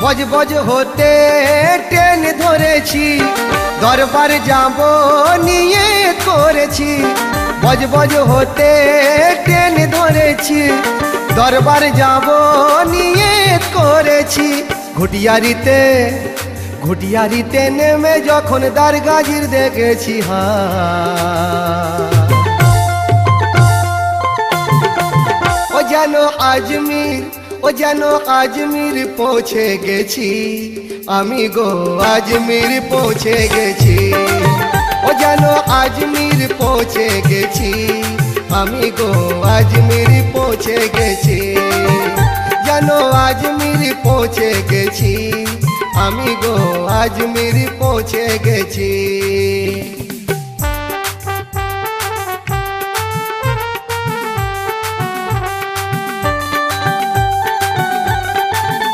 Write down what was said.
বজ বজ হতে ট্রেন ধরেছি, দরবার যাব নিয়ে করেছি। বজ বজ হতে ট্রেন ধরেছি, দরবার যাব নিয়ে করেছি। ঘুটিয়ারিতে ঘুটিয়ারিতে নেমে যখন দারগাজির দেখেছি ও যেন আজমির, ও যেন আজমির পৌঁছে গেছি আমি গো, আজমির পৌঁছে গেছি। ও যেন আজমির পৌঁছে গেছি আমি গো, আজমির পৌঁছে গেছি। যেন আজমির পৌঁছে গেছি আমি গো, আজমির পৌঁছে গেছি।